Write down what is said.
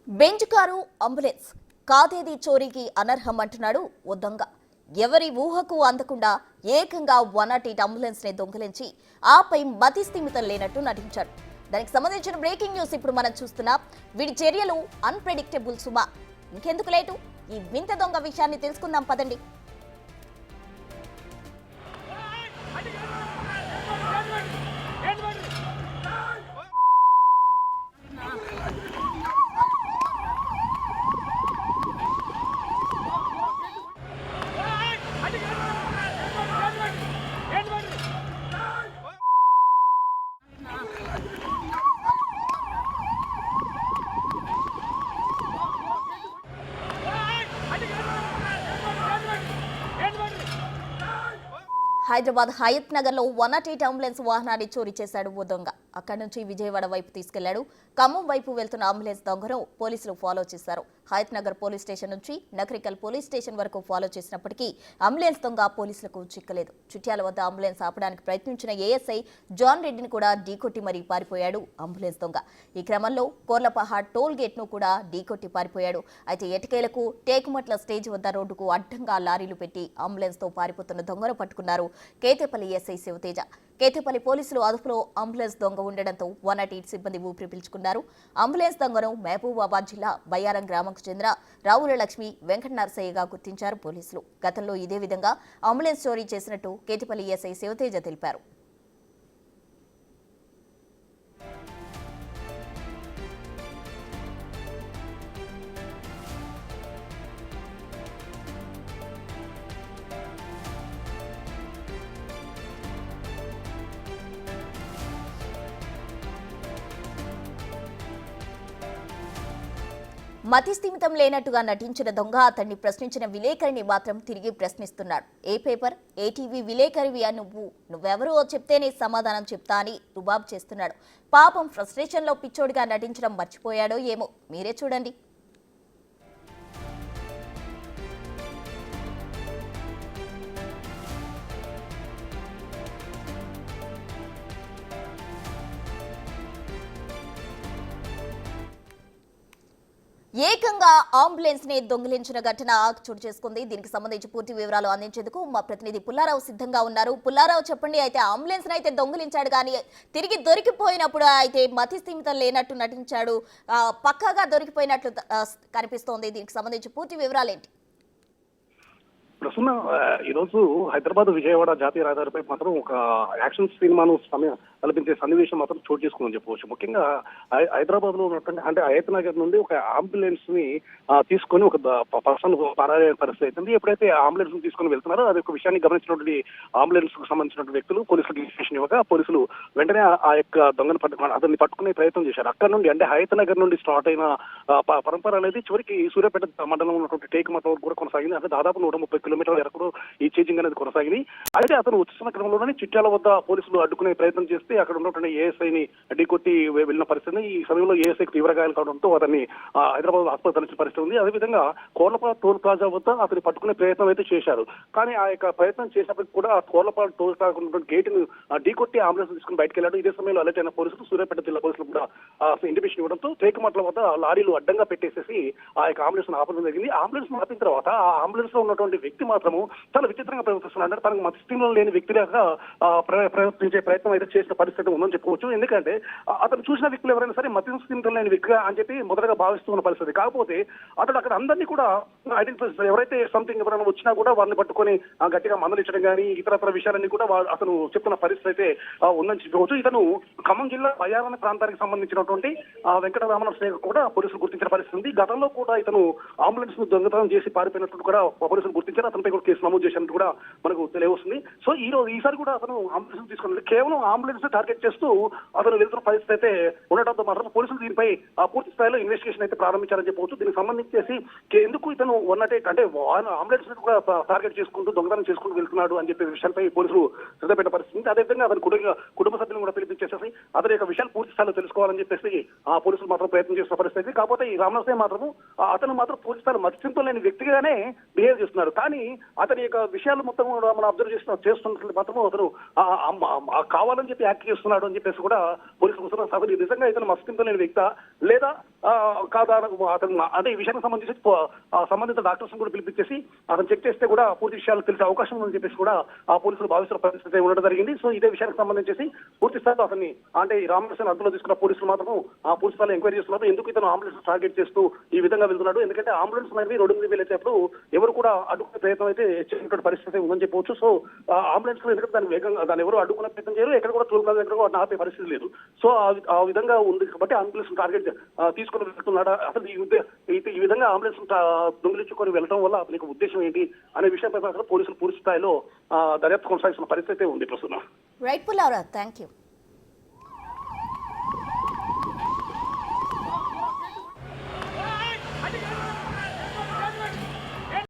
Bench car ambulance కాదేది చోరీకి అనర్హం అంటున్నాడు ఓ దొంగ. ఎవరి ఊహకు అందకుండా ఏకంగా 108 అంబులెన్స్ ని దొంగిలించి ఆపై మతి స్థిమితం లేనట్టు నటించాడు. దానికి సంబంధించిన బ్రేకింగ్ న్యూస్ ఇప్పుడు మనం చూస్తున్నాం. వీడి చర్యలు అన్ప్రెడిక్టబుల్ సుమా. ఇంకెందుకు లేటు, ఈ వింత దొంగ విషయాన్ని తెలుసుకుందాం పదండి. హైదరాబాద్ హయత్ నగర్ లో 108 అంబులెన్స్ వాహనాన్ని చోరీ చేశాడు ఓ దొంగ. అక్కడి నుంచి విజయవాడ వైపు తీసుకెళ్లాడు. ఖమ్మం వైపు వెళ్తున్న అంబులెన్స్ దొంగను పోలీసులు ఫాలో చేశారు. హయత్ నగర్ పోలీస్ స్టేషన్ నుంచి నకరికల్ పోలీస్ స్టేషన్ వరకు ఫాలో చేసినప్పటికీ అంబులెన్స్ దొంగ పోలీసులకు చిక్కలేదు. చిట్యాల వద్ద అంబులెన్స్ ఆపడానికి ప్రయత్నించిన ఏఎస్ఐ జాన్ రెడ్డిని కూడా ఢీకొట్టి మరీ పారిపోయాడు అంబులెన్స్ దొంగ. ఈ క్రమంలో కోర్లపహాడ్ టోల్ గేట్ ను కూడా ఢీకొట్టి పారిపోయాడు. అయితే ఎటకేలకు టేకుమట్ల స్టేజ్ వద్ద రోడ్డుకు అడ్డంగా లారీలు పెట్టి అంబులెన్స్ తో పారిపోతున్న దొంగను పట్టుకున్నారు కేతేపల్లి ఎస్ఐ శివతేజ. కేతేపల్లి పోలీసులు అదుపులో అంబులెన్స్ దొంగ ఉండడంతో 108 సిబ్బంది ఊపిరి పీల్చుకున్నారు. అంబులెన్స్ దొంగను మహబూబాబాద్ జిల్లా బయ్యారం గ్రామంకు చెందిన రావుల లక్ష్మి వెంకట నరసయ్యగా గుర్తించారు పోలీసులు. గతంలో ఇదే విధంగా అంబులెన్స్ చోరీ చేసినట్టు కేతేపల్లి ఎస్ఐ శివతేజ తెలిపారు. మతి స్థిమితం లేనట్టుగా నటించిన దొంగ అతన్ని ప్రశ్నించిన విలేకరిని మాత్రం తిరిగి ప్రశ్నిస్తున్నాడు. ఏ పేపర్, ఏ టీవీ విలేకరివియా నువ్వెవరో చెప్తేనే సమాధానం చెప్తా అని రుబాబు చేస్తున్నాడు. పాపం ఫ్రస్ట్రేషన్లో పిచ్చోడిగా నటించడం మర్చిపోయాడో ఏమో, మీరే చూడండి. ఏకంగా అంబులెన్స్ ని దొంగిలించిన ఘటన చోటు చేసుకుంది. దీనికి సంబంధించి పూర్తి వివరాలు అందించేందుకు మా ప్రతినిధి పుల్లారావు సిద్ధంగా ఉన్నారు. పుల్లారావు, చెప్పండి. అయితే అంబులెన్స్ అయితే దొంగిలించాడు, కానీ తిరిగి దొరికిపోయినప్పుడు అయితే మతి స్థిమితం లేనట్టు నటించాడు. పక్కాగా దొరికిపోయినట్లు కనిపిస్తోంది. దీనికి సంబంధించి పూర్తి వివరాలు ఏంటి? ప్రస్తుతం ఈరోజు హైదరాబాద్ విజయవాడ జాతీయ రహదారిపై మాత్రం ఒక యాక్షన్ సినిమాను కల్పించే సన్నివేశం మాత్రం చోటు చేసుకుందని చెప్పవచ్చు. ముఖ్యంగా హైదరాబాద్ లో ఉన్నటువంటి అంటే హయత్ నగర్ నుండి ఒక అంబులెన్స్ ని తీసుకొని ఒక పర్సన్ పరారైన పరిస్థితి అవుతుంది. ఎప్పుడైతే అంబులెన్స్ ని తీసుకొని వెళ్తున్నారో అది ఒక విషయాన్ని గమనించినటువంటి అంబులెన్స్ కు సంబంధించిన వ్యక్తులు పోలీసులకు ఇన్ఫర్మేషన్ ఇవ్వగా పోలీసులు వెంటనే ఆ యొక్క దొంగను అతన్ని పట్టుకునే ప్రయత్నం చేశారు. అక్కడ నుండి అంటే హయత్ నగర్ నుండి స్టార్ట్ అయిన పరంపర అనేది చివరికి సూర్యాపేట మండలంలో ఉన్నటువంటి టేకుమట్ల వరకు కూడా కొనసాగింది. అంటే దాదాపు 130 కిలోమీటర్ల వరకు ఈ చేంజింగ్ అనేది కొనసాగింది. అయితే అతను వచ్చిన క్రమంలోనే చిట్యాల వద్ద పోలీసులు అడ్డుకునే ప్రయత్నం చేస్తే అక్కడ ఉన్నటువంటి ఏఎస్ఐని ఢీకొట్టి వెళ్ళిన పరిస్థితి. ఈ సమయంలో ఏఎస్ఐకి తీవ్ర గాయాలు కావడంతో అతన్ని హైదరాబాద్ ఆసుపత్రి తరలించిన పరిస్థితి ఉంది. అదేవిధంగా కోర్లపాడు టోల్ ప్లాజా వద్ద అతన్ని పట్టుకునే ప్రయత్నం అయితే చేశారు. కానీ ఆ యొక్క ప్రయత్నం చేసినప్పటికీ కూడా కోర్లపాడు టోల్ ప్లాజా ఉన్నటువంటి గేటును ఢీకొట్టి అంబులెన్స్ తీసుకుని బయటకు వెళ్ళాడు. ఇదే సమయంలో అలర్ట్ అయిన పోలీసులు సూర్యాపేట జిల్లా పోలీసులు కూడా ఇంటిమేషన్ ఇవ్వడంతో టేకుమట్ల వద్ద లారీలు అడ్డంగా పెట్టేసేసి ఆ యొక్క అంబులెన్స్ ఆపడం జరిగింది. అంబులెన్స్ ఆపిన తర్వాత ఆ అంబులెన్స్ లో ఉన్నటువంటి వ్యక్తి మాత్రము చాలా విచిత్రంగా ప్రవర్తిస్తున్నాడు. అంటే తనకు మతిస్థిమితం లేని వ్యక్తిగా ప్రవర్తించే ప్రయత్నం అయితే చేసిన పరిస్థితి ఉందని చెప్పుకోవచ్చు. ఎందుకంటే అతను చూసిన వ్యక్తులు ఎవరైనా సరే మతిస్థిమితం లేని వ్యక్తిగా అని చెప్పి మొదటగా భావిస్తున్న పరిస్థితి. కాకపోతే అతడు అక్కడ అందరినీ కూడా ఐడెంటిఫై ఎవరైతే సంథింగ్ ఎవరైనా వచ్చినా కూడా వారిని పట్టుకొని గట్టిగా మందలించడం కానీ ఇతరత్ర విషయాలన్నీ కూడా అతను చెప్తున్న పరిస్థితి అయితే ఉందని చెప్పుకోవచ్చు. ఇతను ఖమ్మం జిల్లా బయ్యారం ప్రాంతానికి సంబంధించినటువంటి వెంకటరామన కూడా పోలీసులు గుర్తించిన పరిస్థితి ఉంది. గతంలో కూడా ఇతను అంబులెన్స్ ను దొంగతనం చేసి పారిపోయినట్టు కూడా పోలీసులు గుర్తించారు. అతనిపై కూడా కేసు నమోదు చేసినట్టు కూడా మనకు తెలియవస్తుంది. సో ఈసారి కూడా అతను అంబులెన్స్ తీసుకున్నది కేవలం అంబులెన్స్ టార్గెట్ చేస్తూ అతను వెళ్తున్న పరిస్థితి అయితే ఉండటంతో మాత్రం పోలీసులు దీనిపై పూర్తి స్థాయిలో ఇన్వెస్టిగేషన్ అయితే ప్రారంభించారని చెప్పవచ్చు. దీనికి సంబంధించేసి ఎందుకు ఇతను 108 అంటే అంబులెన్స్ కూడా టార్గెట్ చేసుకుంటూ దొంగతనం చేసుకుంటూ వెళ్తున్నాడు అని చెప్పే విషయాలపై పోలీసులు శ్రద్ధ పరిస్థితి. అదేవిధంగా అతని కుటుంబ సభ్యులను కూడా పిలిపించేసేసి అతని యొక్క విషయాలు పూర్తి స్థాయిలో తెలుసుకోవాలని చెప్పేసి పోలీసులు మాత్రం ప్రయత్నం చేస్తున్న పరిస్థితి. కాకపోతే ఈ రామనరసయ్య మాత్రం అతను మాత్రం పూర్తి స్థాయిలో మతిస్థిమితం లేని వ్యక్తిగానే బిహేవ్ చేస్తున్నారు. కానీ అతని యొక్క విషయాలు మొత్తం మనం అబ్జర్వ్ చేస్తున్నట్లు మాత్రం అతను కావాలని చెప్పి యాక్ట్ చేస్తున్నాడు అని చెప్పేసి కూడా పోలీసులు వస్తున్నారు. అసలు నిజంగా ఇతను మస్తింపు లేని వ్యక్త లేదా కాదా అతను అంటే ఈ విషయానికి సంబంధించి సంబంధిత డాక్టర్స్ కూడా పిలిపించేసి అతను చెక్ చేస్తే కూడా పూర్తి విషయాలు తెలిసే అవకాశం ఉందని చెప్పేసి కూడా ఆ పోలీసులు భావిస్తున్న పరిస్థితి ఉండడం జరిగింది. సో ఇదే విషయానికి సంబంధించి పూర్తి స్థాయిలో అతన్ని అంటే ఈ రామకృష్ణ అదుపులో తీసుకున్న పోలీసులు మాత్రం ఆ పూర్తి స్థాయిలో ఎంక్వైరీ చేస్తున్నారు. ఎందుకు ఇతను అంబులెన్స్ టార్గెట్ చేస్తూ ఈ విధంగా వెళ్తున్నాడు, ఎందుకంటే అంబులెన్స్ అనేది రోడ్డు మీద వెళ్ళేటప్పుడు ఎవరు కూడా అడ్డుకునే ప్రయత్నం అయితే చేసినటువంటి పరిస్థితి ఉందని చెప్పవచ్చు. సో అంబులెన్స్ ఎందుకంటే దాని వేగంగా దాన్ని ఎవరు అడ్డుకునే ప్రయత్నం చేయరు, ఎక్కడ కూడా టోల్ ప్లాజా దగ్గర కూడా ఆపే పరిస్థితి లేదు. సో ఆ విధంగా ఉంది కాబట్టి అంబులెన్స్ టార్గెట్ తీసుకుని వెళ్తున్నాడా, అసలు ఈ విధంగా అంబులెన్స్ దొంగిలించుకొని వెళ్ళడం వల్ల అతనికి ఉద్దేశం ఏంటి అనే విషయంపై మాత్రం పోలీసులు పూర్తి స్థాయిలో దర్యాప్తు కొనసాగిస్తున్న పరిస్థితి ఉంది ప్రస్తుతం. Right Pullarao, thank you.